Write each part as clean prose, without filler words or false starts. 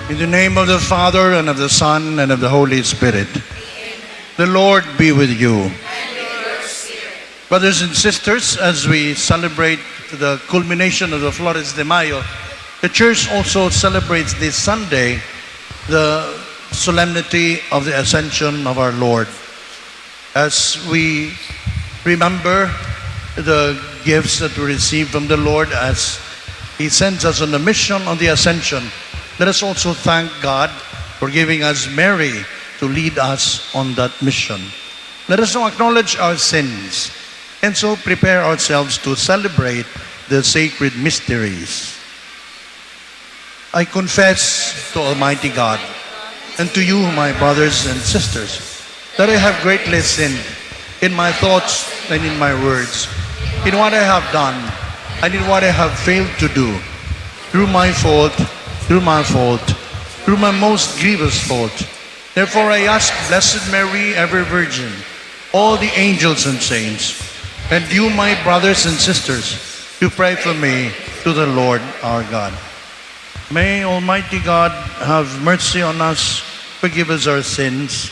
In the name of the Father, and of the Son, and of the Holy Spirit. Amen. The Lord be with you. And with your spirit. Brothers and sisters, as we celebrate the culmination of the Flores de Mayo, the Church also celebrates this Sunday the solemnity of the Ascension of our Lord. As we remember the gifts that we receive from the Lord as He sends us on a mission on the Ascension, let us also thank God for giving us Mary to lead us on that mission. Let us now acknowledge our sins and so prepare ourselves to celebrate the sacred mysteries. I confess to Almighty God and to you, my brothers and sisters, that I have greatly sinned in my thoughts and in my words, in what I have done and in what I have failed to do, through my fault, through my most grievous fault. Therefore I ask Blessed Mary, ever Virgin, all the angels and saints, and you, my brothers and sisters, to pray for me to the Lord our God. May Almighty God have mercy on us, forgive us our sins,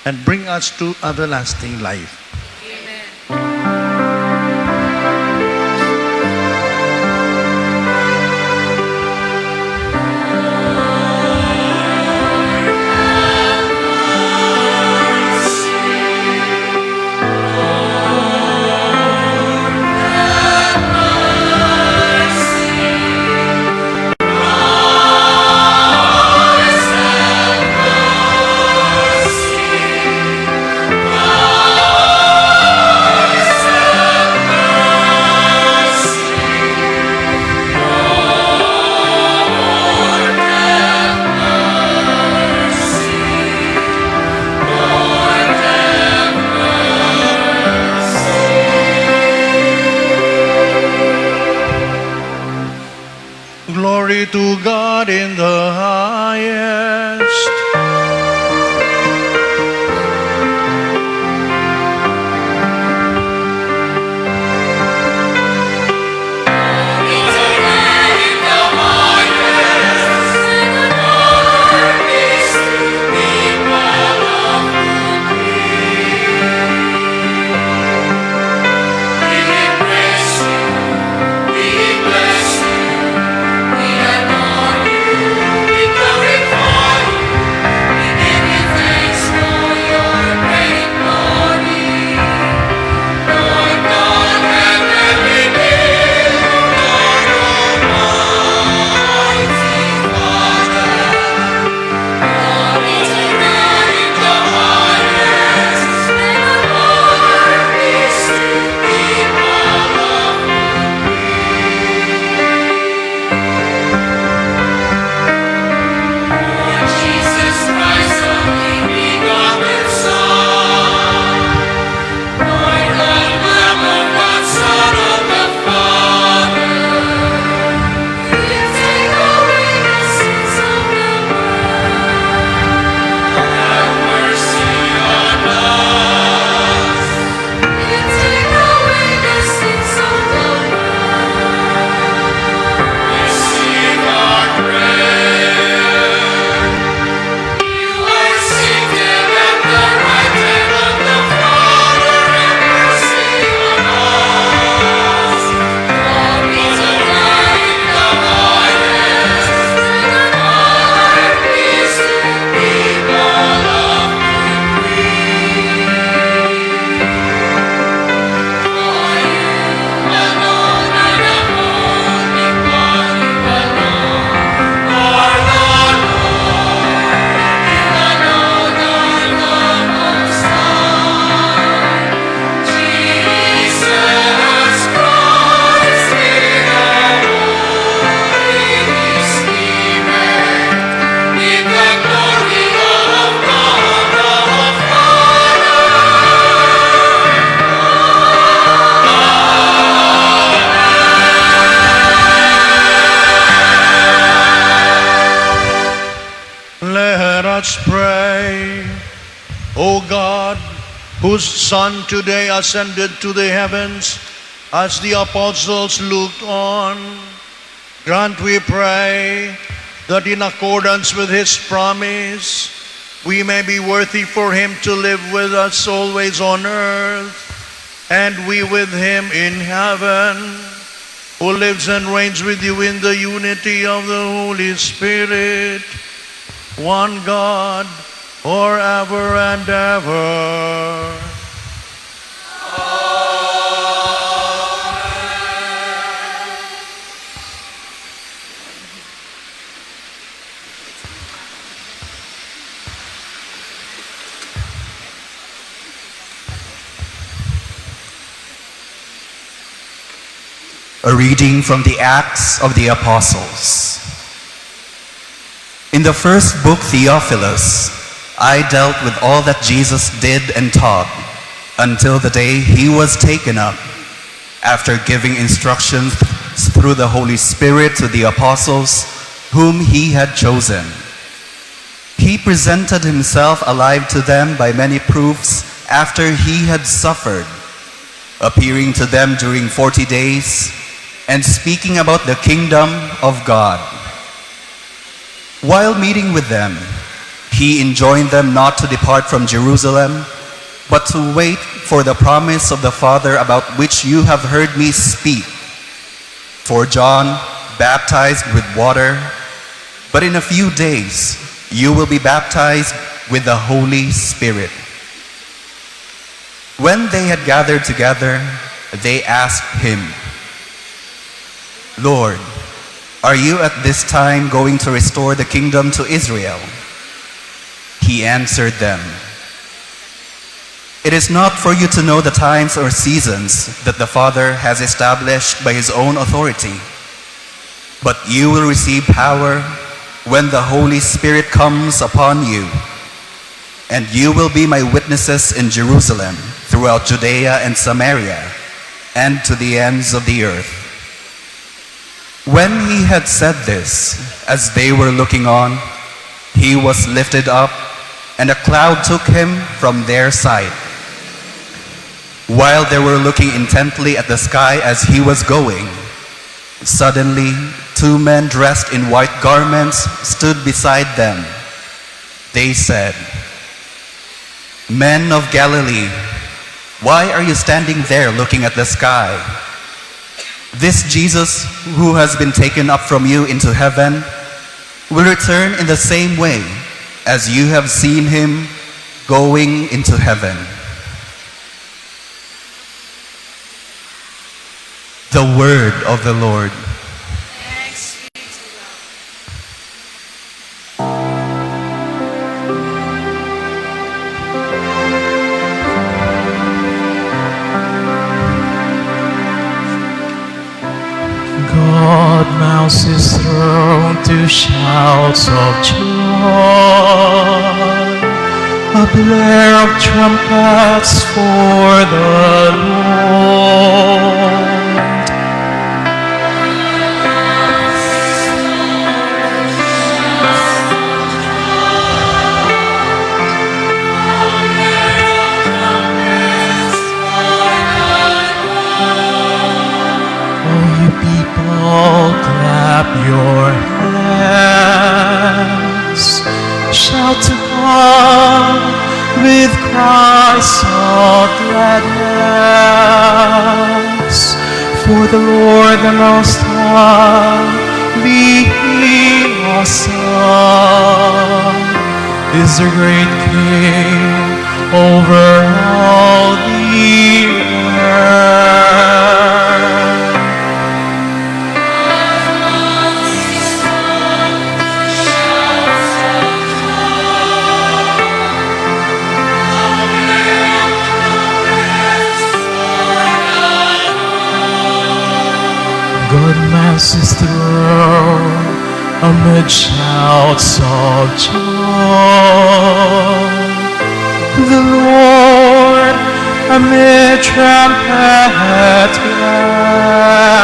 and bring us to everlasting life. Glory to God in the highest. Let us pray. O God, whose Son today ascended to the heavens, as the apostles looked on, grant, we pray, that in accordance with his promise, we may be worthy for him to live with us always on earth, and we with him in heaven, who lives and reigns with you in the unity of the Holy Spirit, one God, forever and ever. A reading from the Acts of the Apostles. In the first book, Theophilus, I dealt with all that Jesus did and taught until the day he was taken up, after giving instructions through the Holy Spirit to the apostles whom he had chosen. He presented himself alive to them by many proofs after he had suffered, appearing to them during 40 days, and speaking about the kingdom of God. While meeting with them, he enjoined them not to depart from Jerusalem, but to wait for the promise of the Father about which you have heard me speak. For John baptized with water, but in a few days you will be baptized with the Holy Spirit. When they had gathered together, they asked him, Lord, are you at this time going to restore the kingdom to Israel? He answered them, It is not for you to know the times or seasons that the Father has established by his own authority, but you will receive power when the Holy Spirit comes upon you, and you will be my witnesses in Jerusalem, throughout Judea and Samaria, and to the ends of the earth. When he had said this, as they were looking on, he was lifted up, and a cloud took him from their sight. While they were looking intently at the sky as he was going, suddenly 2 men dressed in white garments stood beside them. They said, Men of Galilee, why are you standing there looking at the sky? This Jesus who has been taken up from you into heaven will return in the same way as you have seen him going into heaven. The word of the Lord. Thanks be to God mounts his throne to shouts of joy, a blare of trumpets for the Lord. Clap your hands, shout to God with cries of gladness. For the Lord the Most High, the awesome, is the great King over all the earth. God mounts his throne amid shouts of joy. The Lord amid trumpet blast.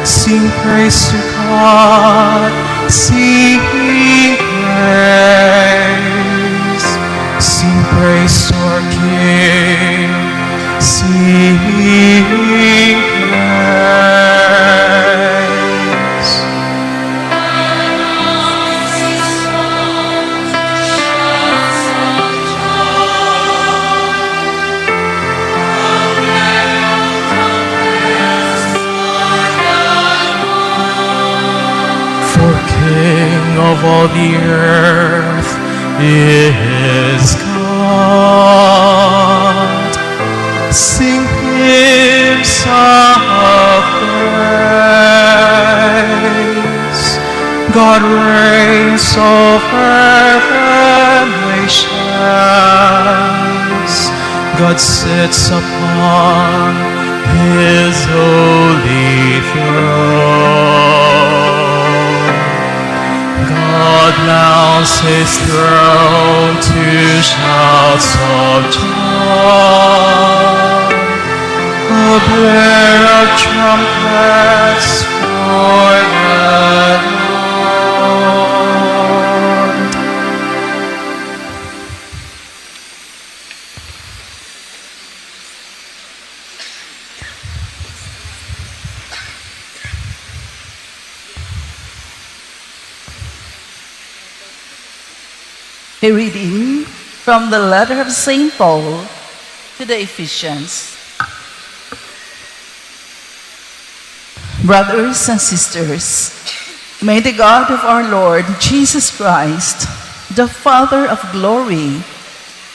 Sing praise to God, sing praise. Sing praise to our King, sing praise. of all the earth is God. Sing hymns of praise. God reigns over the nations. God sits upon his holy throne. God mounts his throne to shouts of joy. A blare of trumpets for the Lord. A reading from the letter of St. Paul to the Ephesians. Brothers and sisters, may the God of our Lord Jesus Christ, the Father of glory,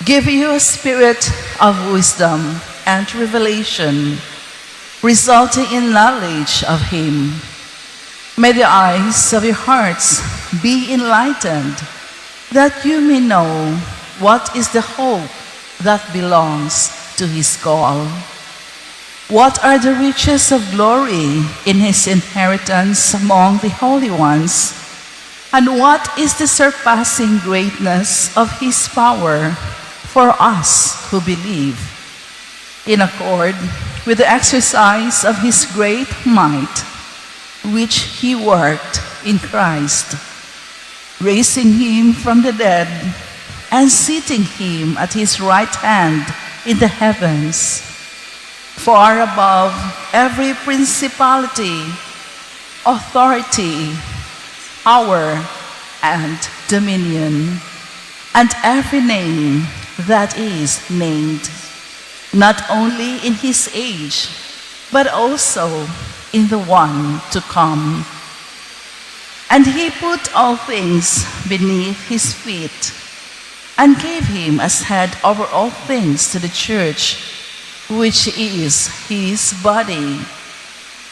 give you a spirit of wisdom and revelation, resulting in knowledge of him. May the eyes of your hearts be enlightened, that you may know what is the hope that belongs to his call. What are the riches of glory in his inheritance among the holy ones? And what is the surpassing greatness of his power for us who believe? In accord with the exercise of his great might, which he worked in Christ, raising him from the dead and seating him at his right hand in the heavens, far above every principality, authority, power, and dominion, and every name that is named, not only in his age, but also in the one to come. And he put all things beneath his feet, and gave him as head over all things to the church, which is his body,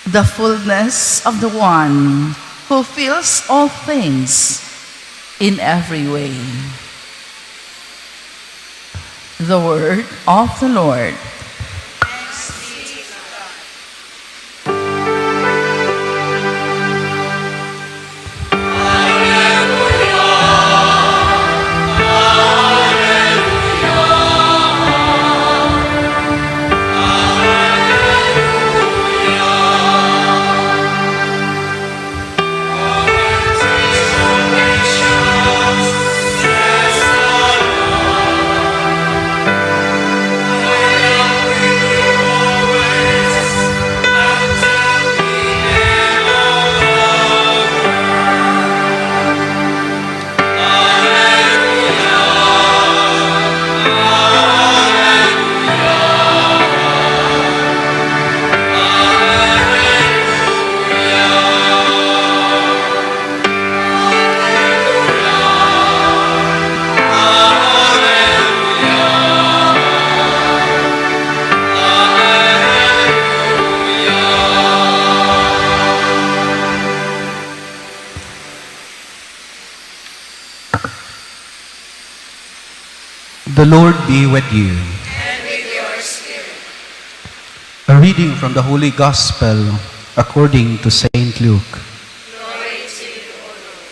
the fullness of the one who fills all things in every way. The word of the Lord. The Lord be with you. And with your spirit. A reading from the Holy Gospel according to Saint Luke. Glory to you, O Lord.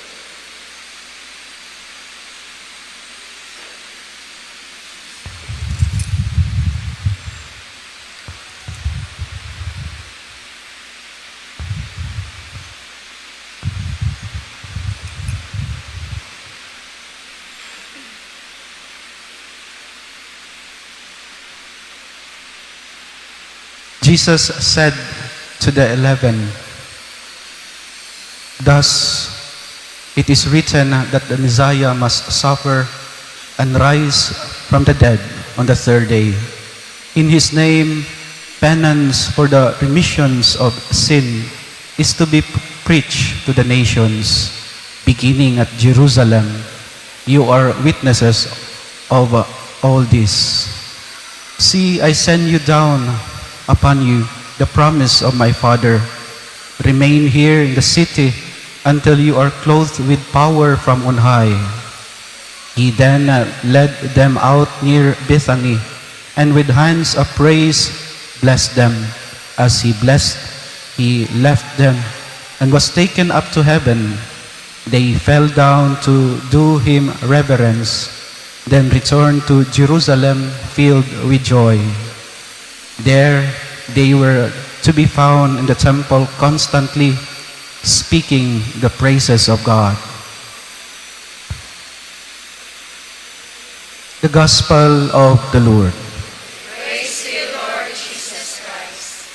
Jesus said to the 11, "Thus it is written that the Messiah must suffer and rise from the dead on the third day. In his name, penance for the remissions of sin is to be preached to the nations, beginning at Jerusalem. You are witnesses of all this. See, I send you down upon you the promise of my Father. Remain here in the city until you are clothed with power from on high. He then led them out near Bethany, and with hands of praise blessed them. As he blessed, he left them and was taken up to heaven. They fell down to do him reverence, then returned to Jerusalem filled with joy. There they were to be found in the temple constantly speaking the praises of God. The Gospel of the Lord. Praise to you, Lord Jesus Christ.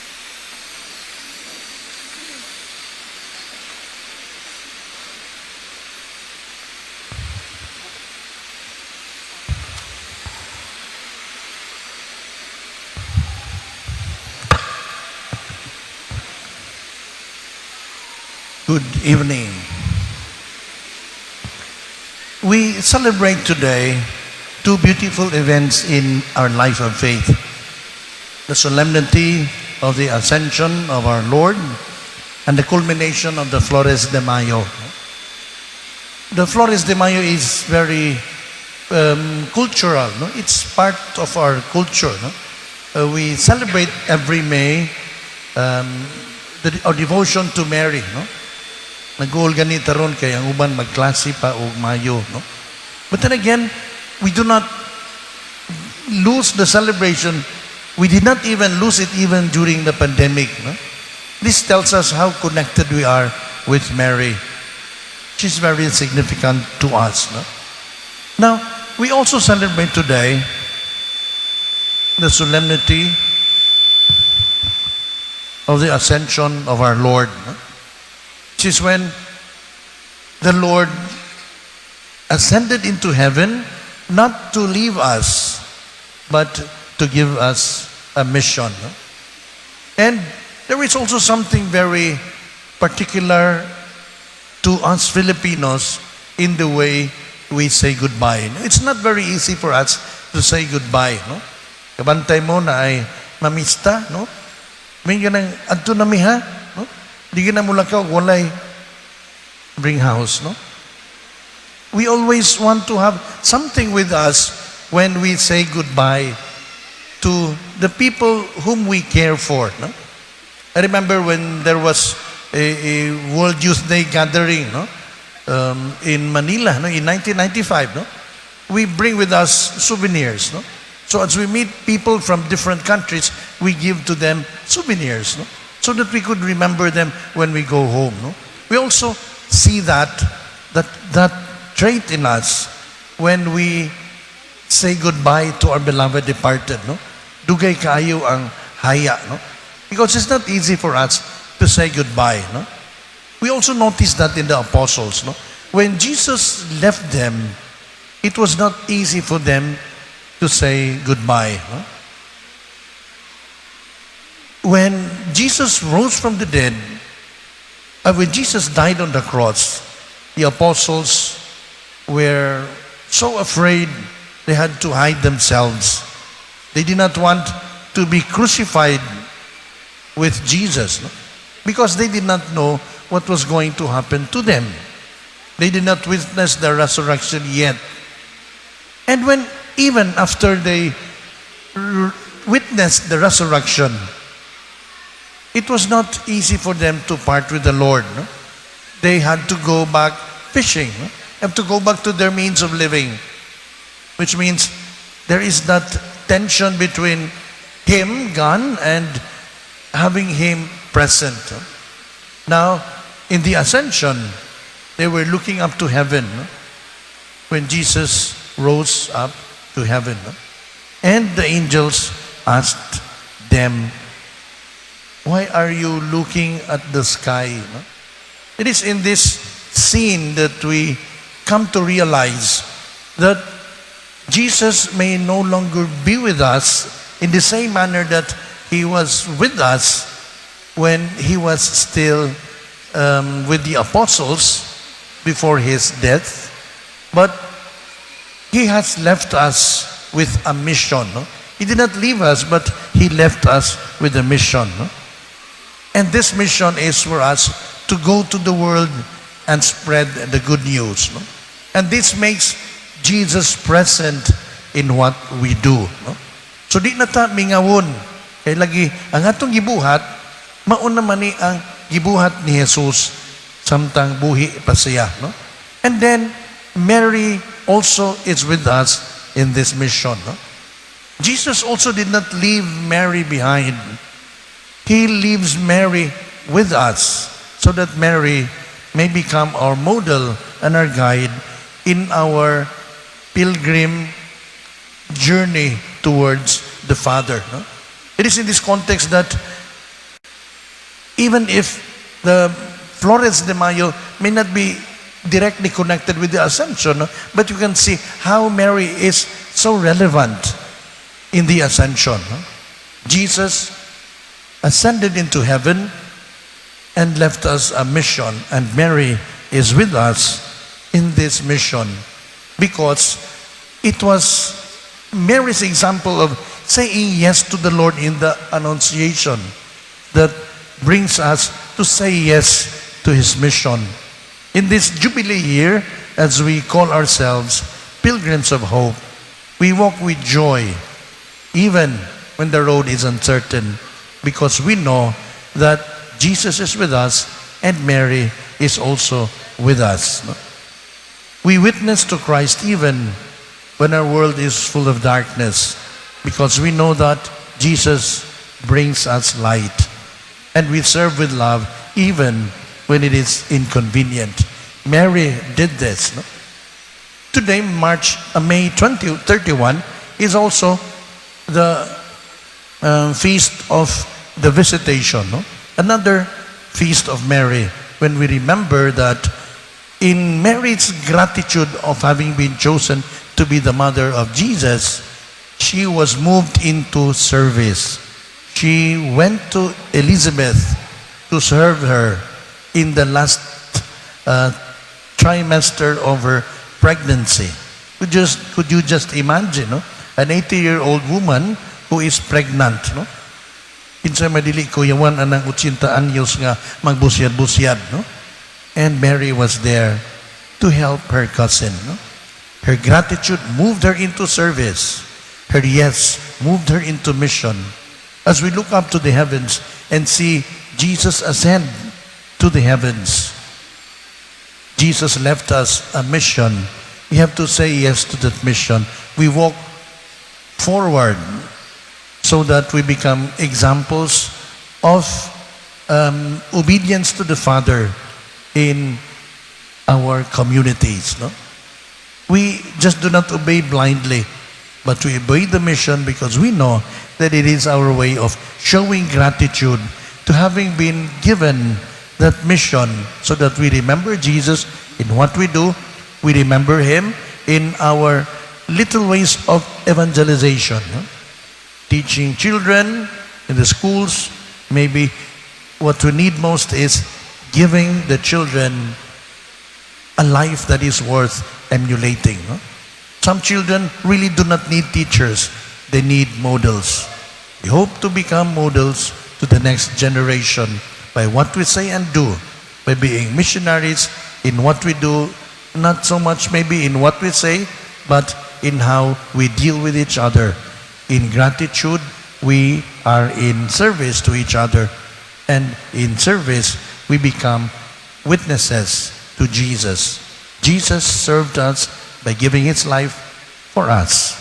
Good evening. We celebrate today two beautiful events in our life of faith. The solemnity of the Ascension of our Lord and the culmination of the Flores de Mayo. The Flores de Mayo is very cultural. No? It's part of our culture. No? We celebrate every May our devotion to Mary. No? Nag-uol ganita ron kay ang uban magklase pa o Mayo. No? But then again, we do not lose the celebration. We did not even lose it even during the pandemic. No? This tells us how connected we are with Mary. She's very significant to us. No? Now, we also celebrate today the solemnity of the Ascension of our Lord. No? Which is when the Lord ascended into heaven, not to leave us, but to give us a mission. No? And there is also something very particular to us Filipinos in the way we say goodbye. No? It's not very easy for us to say goodbye. No? Kabantay mo na ay mamista, no? May ganang, adto na mi ha? No? Di ka na mula ka, walay bring house, no? We always want to have something with us when we say goodbye to the people whom we care for. No? I remember when there was a World Youth Day gathering, no? In Manila, no? In 1995. No? We bring with us souvenirs. No? So as we meet people from different countries, we give to them souvenirs, no? So that we could remember them when we go home. No? We also see that trait in us when we say goodbye to our beloved departed. No? Dugay kaayo ang haya. No? Because it's not easy for us to say goodbye. No? We also notice that in the apostles. No? When Jesus left them, it was not easy for them to say goodbye. No? When Jesus rose from the dead, when Jesus died on the cross, the apostles were so afraid they had to hide themselves. They did not want to be crucified with Jesus, no? Because they did not know what was going to happen to them. They did not witness the resurrection yet. And when even after they witnessed the resurrection, it was not easy for them to part with the Lord. No? They had to go back fishing. No? Have to go back to their means of living. Which means there is that tension between Him, gone, and having Him present. No? Now, in the ascension, they were looking up to heaven. No? When Jesus rose up to heaven. No? And the angels asked them, why are you looking at the sky? No? It is in this scene that we come to realize that Jesus may no longer be with us in the same manner that He was with us when He was still with the apostles before his death, but he has left us with a mission. No? He did not leave us, but he left us with a mission. No? And this mission is for us to go to the world and spread the good news. No? And this makes Jesus present in what we do. No? So di na ta mingawon. Kaya lagi, ang atong gibuhat, mauna man ni ang gibuhat ni Jesus samtang buhi pa siya. No? And then, Mary also is with us in this mission. No? Jesus also did not leave Mary behind. He leaves Mary with us so that Mary may become our model and our guide in our pilgrim journey towards the Father. No? It is in this context that even if the Flores de Mayo may not be directly connected with the Ascension, no? But you can see how Mary is so relevant in the Ascension. No? Jesus ascended into heaven and left us a mission, and Mary is with us in this mission because it was Mary's example of saying yes to the Lord in the Annunciation that brings us to say yes to His mission. In this Jubilee year, as we call ourselves pilgrims of hope, we walk with joy even when the road is uncertain because we know that Jesus is with us and Mary is also with us. We witness to Christ even when our world is full of darkness because we know that Jesus brings us light. And we serve with love even when it is inconvenient. Mary did this. No? Today, May 31, is also the feast of the Visitation. No? Another feast of Mary when we remember that in Mary's gratitude of having been chosen to be the mother of Jesus, she was moved into service. She went to Elizabeth to serve her in the last trimester of her pregnancy. Could you just imagine, no? An 80-year-old woman who is pregnant, no? Kinsa madili ko yawan anang 80 anyos nga magbusyad-busyad, no? And Mary was there to help her cousin, no? Her gratitude moved her into service. Her yes moved her into mission. As we look up to the heavens and see Jesus ascend to the heavens, Jesus left us a mission. We have to say yes to that mission. We walk forward so that we become examples of obedience to the Father in our communities. No? We just do not obey blindly, but we obey the mission because we know that it is our way of showing gratitude to having been given that mission so that we remember Jesus in what we do, we remember Him in our little ways of evangelization. No? Teaching children in the schools, maybe what we need most is giving the children a life that is worth emulating. No? Some children really do not need teachers. They need models. We hope to become models to the next generation by what we say and do, by being missionaries in what we do, not so much maybe in what we say, but in how we deal with each other. In gratitude, we are in service to each other, and in service, we become witnesses to Jesus. Jesus served us by giving His life for us.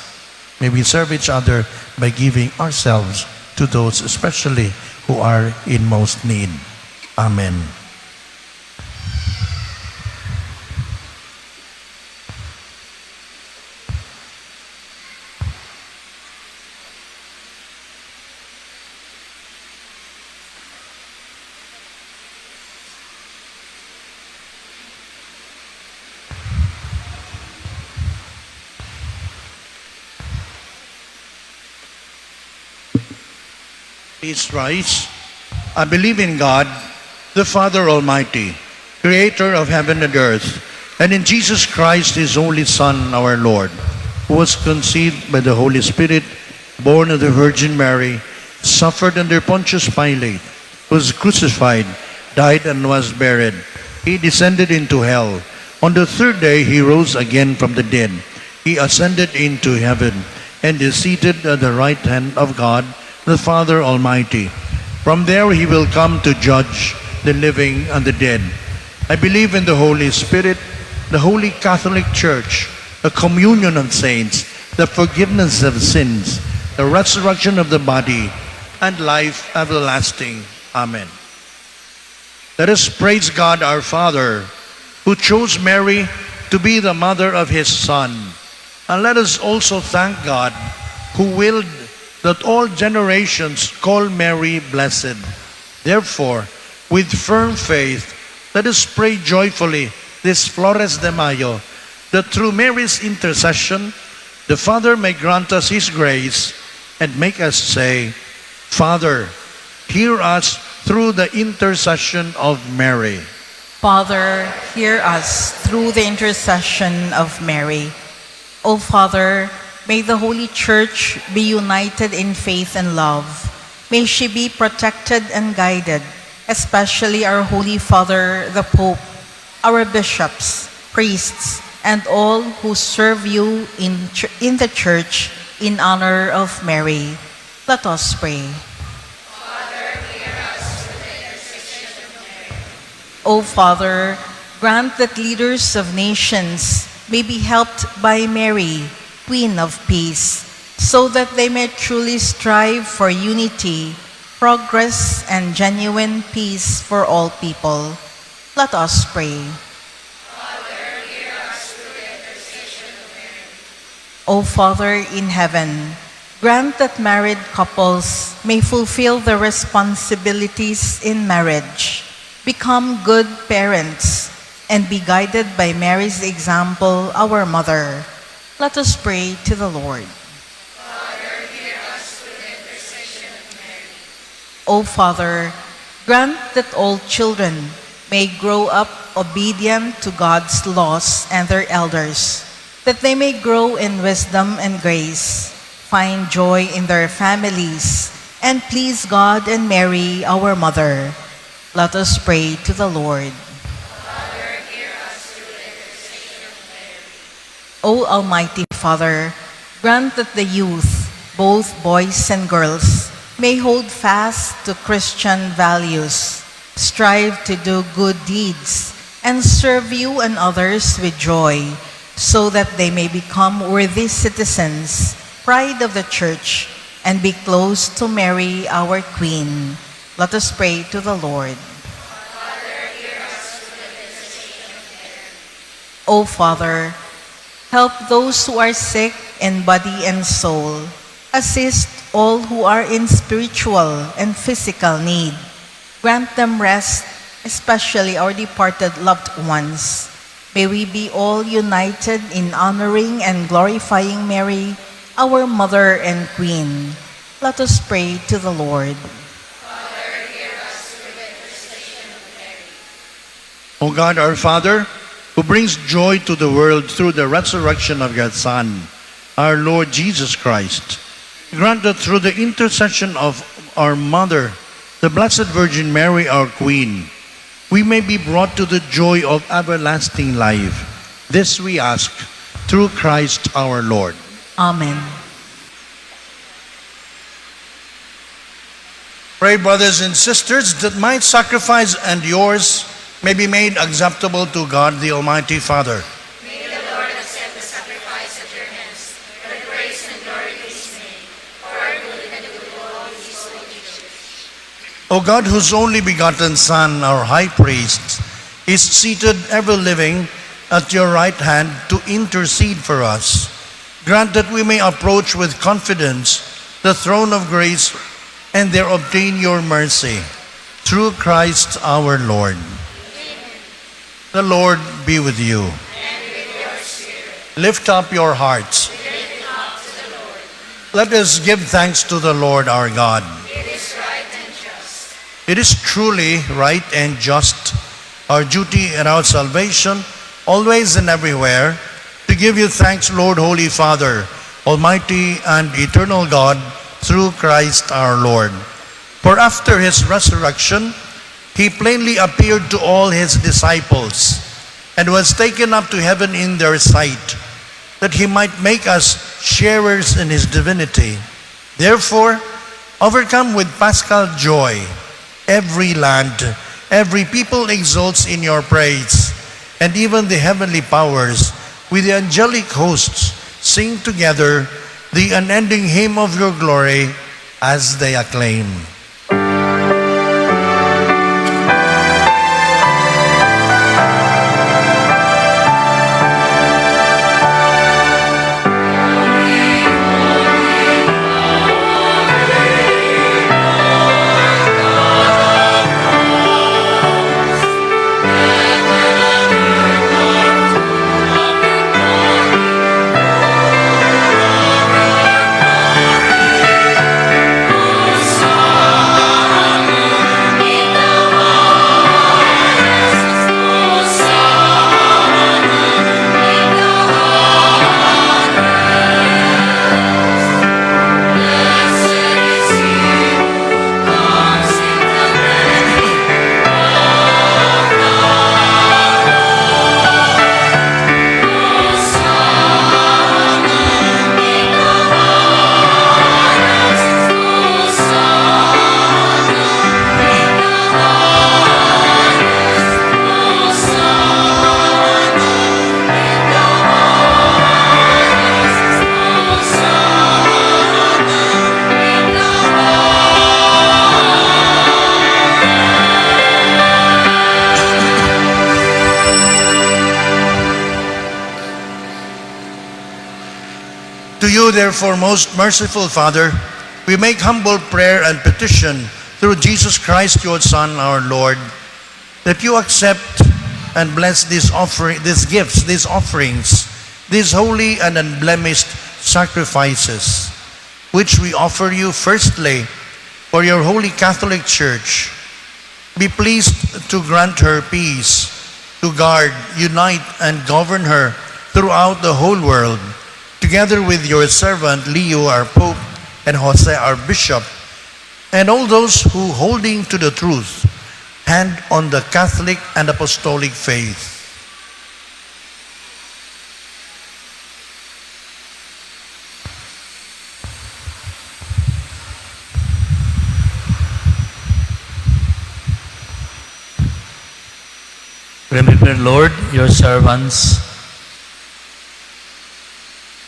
May we serve each other by giving ourselves to those especially who are in most need. Amen. Please rise. I believe in God, the Father Almighty, creator of heaven and earth. and in Jesus Christ, his only Son, our Lord, who was conceived by the Holy Spirit, born of the Virgin Mary, suffered under Pontius Pilate, was crucified, died, and was buried. He descended into hell. On the third day he rose again from the dead. He ascended into heaven and is seated at the right hand of God, the Father Almighty. From there he will come to judge the living and the dead. I believe in the Holy Spirit, the Holy Catholic Church, the communion of saints, the forgiveness of sins, the resurrection of the body, and life everlasting. Amen. Let us praise God our Father, who chose Mary to be the mother of his Son. And let us also thank God, who willed that all generations call Mary blessed. Therefore, with firm faith, let us pray joyfully this Flores de Mayo, that through Mary's intercession, the Father may grant us his grace and make us say, Father, hear us through the intercession of Mary. Father, hear us through the intercession of Mary. O Father, may the Holy Church be united in faith and love. May she be protected and guided, especially our Holy Father, the Pope, our bishops, priests, and all who serve you in the Church in honor of Mary. Let us pray. O Father, grant that leaders of nations may be helped by Mary, Queen of Peace, so that they may truly strive for unity, progress, and genuine peace for all people. Let us pray. O Father in heaven, grant that married couples may fulfill their responsibilities in marriage, become good parents, and be guided by Mary's example, our mother. Let us pray to the Lord. O Father, grant that all children may grow up obedient to God's laws and their elders, that they may grow in wisdom and grace, find joy in their families, and please God and Mary, our mother. Let us pray to the Lord. O Almighty Father, grant that the youth, both boys and girls, may hold fast to Christian values, strive to do good deeds, and serve you and others with joy, so that they may become worthy citizens, pride of the Church, and be close to Mary, our Queen. Let us pray to the Lord. O Father, help those who are sick in body and soul. Assist all who are in spiritual and physical need. Grant them rest, especially our departed loved ones. May we be all united in honoring and glorifying Mary, our Mother and Queen. Let us pray to the Lord. O God, our Father, who brings joy to the world through the resurrection of your Son, our Lord Jesus Christ, grant that through the intercession of our Mother, the Blessed Virgin Mary, our Queen, we may be brought to the joy of everlasting life. This we ask through Christ our Lord. Amen. Pray, brothers and sisters, that my sacrifice and yours may be made acceptable to God the Almighty Father. May the Lord accept the sacrifice at your hands, for the praise and glory of his name, for our good and the good of all his holy church. O God, whose only begotten Son, our high priest, is seated ever living at your right hand to intercede for us, grant that we may approach with confidence the throne of grace and there obtain your mercy. Through Christ our Lord. The Lord be with you. And with your spirit. Lift up your hearts. Lift up to the Lord. Let us give thanks to the Lord our God. It is right and just. It is truly right and just, our duty and our salvation, always and everywhere, to give you thanks, Lord, Holy Father, Almighty and eternal God, through Christ our Lord. For after his resurrection, he plainly appeared to all his disciples and was taken up to heaven in their sight, that he might make us sharers in his divinity. Therefore, overcome with paschal joy, every land, every people exalts in your praise, and even the heavenly powers with the angelic hosts sing together the unending hymn of your glory as they acclaim. To you, therefore, most merciful Father, we make humble prayer and petition through Jesus Christ, your Son, our Lord, that you accept and bless these gifts, these offerings, these holy and unblemished sacrifices, which we offer you firstly for your holy Catholic Church. Be pleased to grant her peace, to guard, unite, and govern her throughout the whole world, together with your servant Leo, our Pope, and Jose, our Bishop, and all those who, holding to the truth, hand on the Catholic and Apostolic faith. Remember, Lord, your servants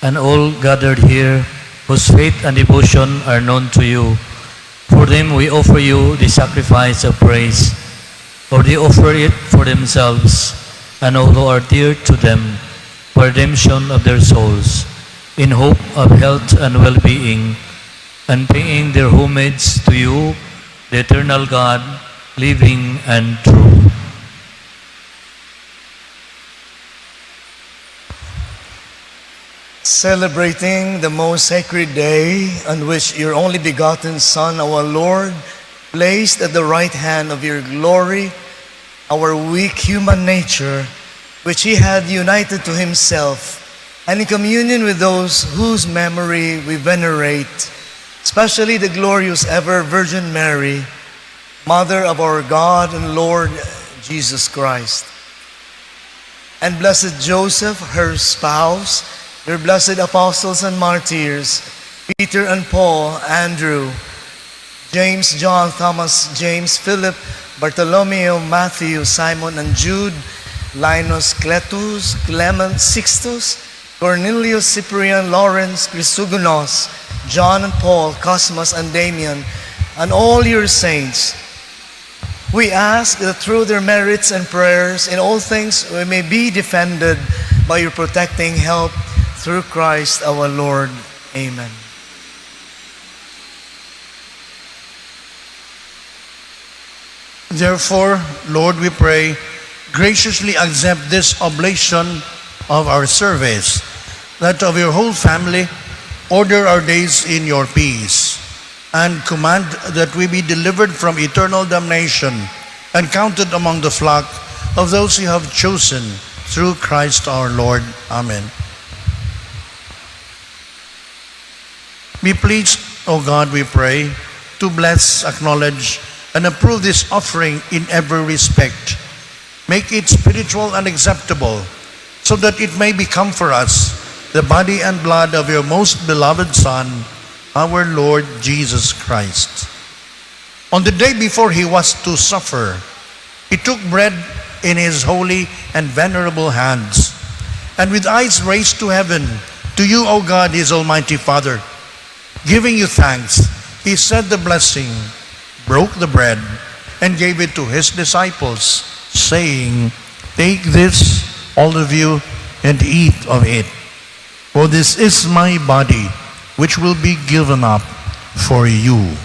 and all gathered here whose faith and devotion are known to you. For them we offer you the sacrifice of praise, or they offer it for themselves and all who are dear to them, for redemption of their souls, in hope of health and well-being, and paying their homage to you, the eternal God, living and true. Celebrating the most sacred day on which your only begotten Son, our Lord, placed at the right hand of your glory our weak human nature, which he had united to himself, and in communion with those whose memory we venerate, especially the glorious ever Virgin Mary, Mother of our God and Lord Jesus Christ, and blessed Joseph, her spouse, your blessed apostles and martyrs, Peter and Paul, Andrew, James, John, Thomas, James, Philip, Bartholomew, Matthew, Simon, and Jude, Linus, Cletus, Clement, Sixtus, Cornelius, Cyprian, Lawrence, Chrysogonos, John and Paul, Cosmas and Damian, and all your saints. We ask that through their merits and prayers in all things we may be defended by your protecting help, through Christ our Lord. Amen. Therefore, Lord, we pray, graciously accept this oblation of our service, that of your whole family, order our days in your peace, and command that we be delivered from eternal damnation and counted among the flock of those you have chosen through Christ our Lord. Amen. Be pleased, O God, we pray, to bless, acknowledge, and approve this offering in every respect. Make it spiritual and acceptable, so that it may become for us the body and blood of your most beloved Son, our Lord Jesus Christ. On the day before he was to suffer, he took bread in his holy and venerable hands, and with eyes raised to heaven, to you, O God, his almighty Father, giving you thanks, he said the blessing, broke the bread, and gave it to his disciples, saying, "Take this, all of you, and eat of it. For this is my body, which will be given up for you."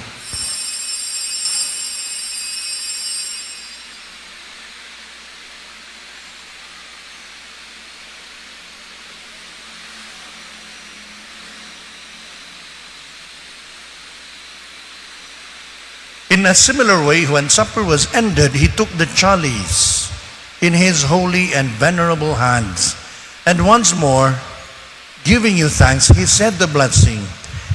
In a similar way, when supper was ended, he took the chalice in his holy and venerable hands, and once more, giving you thanks, he said the blessing,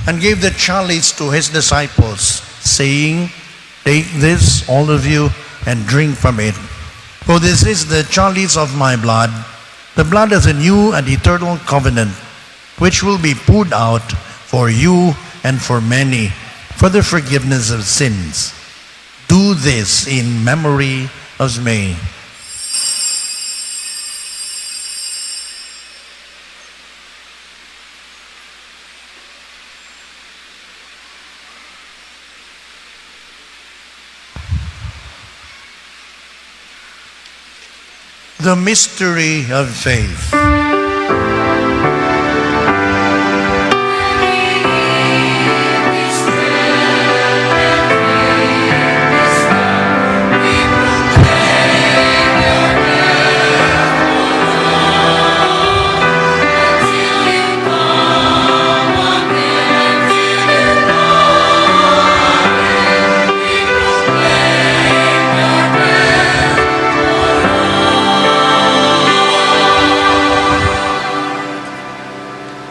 and gave the chalice to his disciples, saying, "Take this, all of you, and drink from it. For this is the chalice of my blood, the blood of the new and eternal covenant, which will be poured out for you and for many, for the forgiveness of sins. Do this in memory of me." The mystery of faith.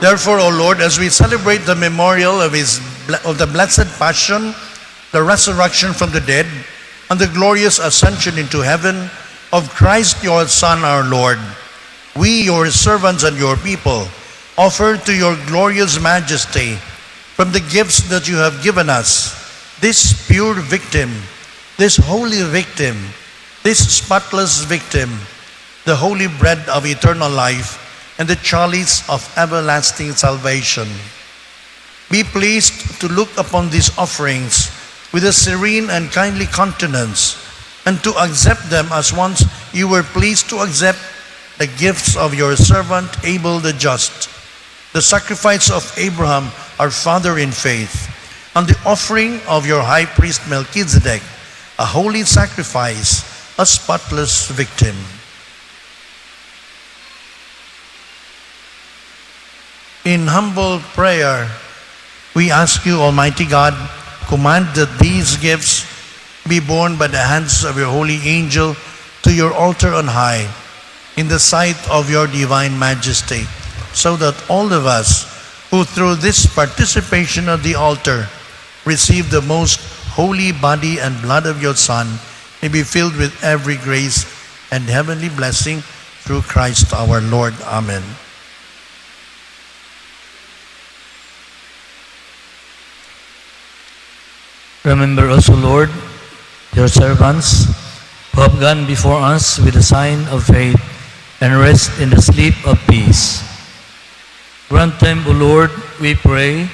Therefore, O Lord, as we celebrate the memorial of the blessed passion, the resurrection from the dead, and the glorious ascension into heaven of Christ your Son, our Lord, we, your servants and your people, offer to your glorious majesty, from the gifts that you have given us, this pure victim, this holy victim, this spotless victim, the holy bread of eternal life, and the chalice of everlasting salvation. Be pleased to look upon these offerings with a serene and kindly countenance, and to accept them as once you were pleased to accept the gifts of your servant Abel the just, the sacrifice of Abraham our father in faith, and the offering of your high priest Melchizedek, a holy sacrifice, a spotless victim. In humble prayer, we ask you, Almighty God, command that these gifts be borne by the hands of your holy angel to your altar on high, in the sight of your divine majesty, so that all of us who through this participation of the altar receive the most holy body and blood of your Son may be filled with every grace and heavenly blessing through Christ our Lord. Amen. Remember also, Lord, your servants who have gone before us with the sign of faith and rest in the sleep of peace. Grant them, O Lord, we pray,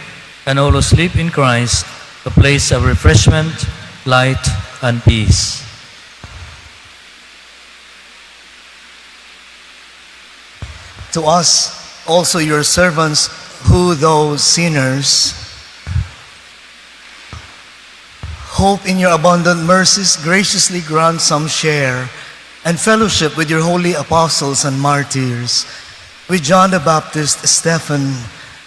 and all who sleep in Christ, a place of refreshment, light, and peace. To us, also your servants, who though sinners, hope in your abundant mercies, graciously grant some share and fellowship with your holy apostles and martyrs, with John the Baptist, Stephen,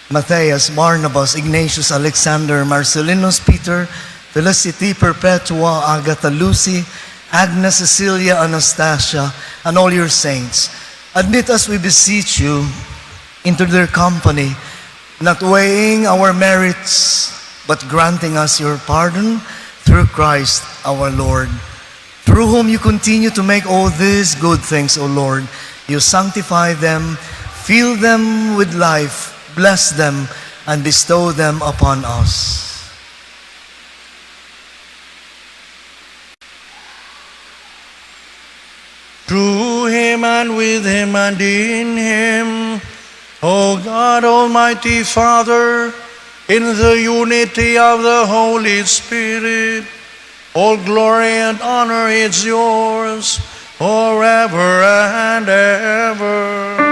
Matthias, Barnabas, Ignatius, Alexander, Marcellinus, Peter, Felicity, Perpetua, Agatha, Lucy, Agnes, Cecilia, Anastasia, and all your saints, Admit us, we beseech you, into their company, not weighing our merits, but granting us your pardon through Christ our Lord, through whom you continue to make all these good things, O Lord. You sanctify them, fill them with life, bless them, and bestow them upon us. Through him and with him and in him, O God, Almighty Father, in the unity of the Holy Spirit, all glory and honor is yours forever and ever.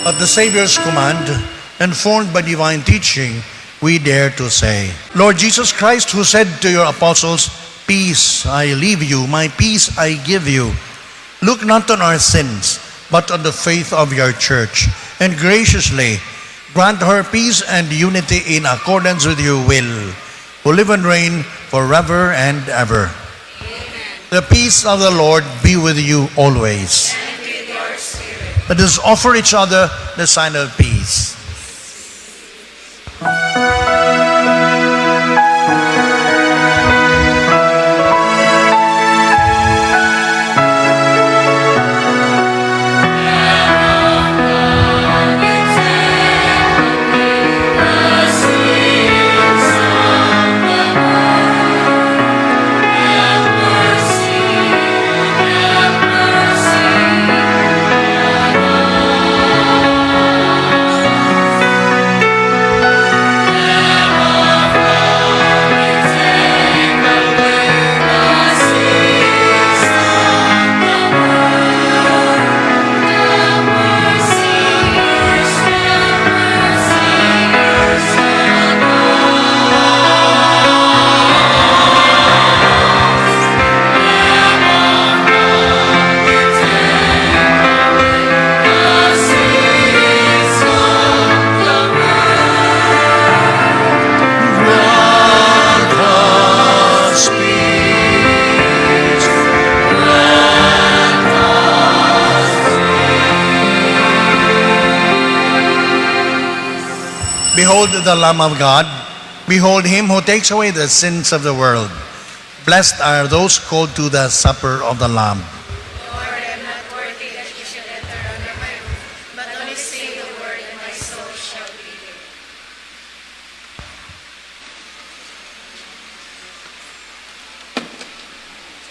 At the Savior's command, informed by divine teaching, we dare to say, Lord Jesus Christ, who said to your apostles, "Peace I leave you, my peace I give you," look not on our sins, but on the faith of your church, and graciously grant her peace and unity in accordance with your will, who live and reign forever and ever. Amen. The peace of the Lord be with you always. Let us offer each other the sign of peace. Behold the Lamb of God. Behold him who takes away the sins of the world. Blessed are those called to the supper of the Lamb. Lord, I am not worthy that you should enter under my roof, but only say the word and my soul shall be healed.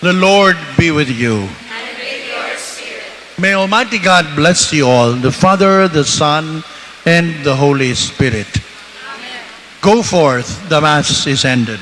The Lord be with you. And with your spirit. May Almighty God bless you all, the Father, the Son, and the Holy Spirit. Amen. Go forth, the Mass is ended.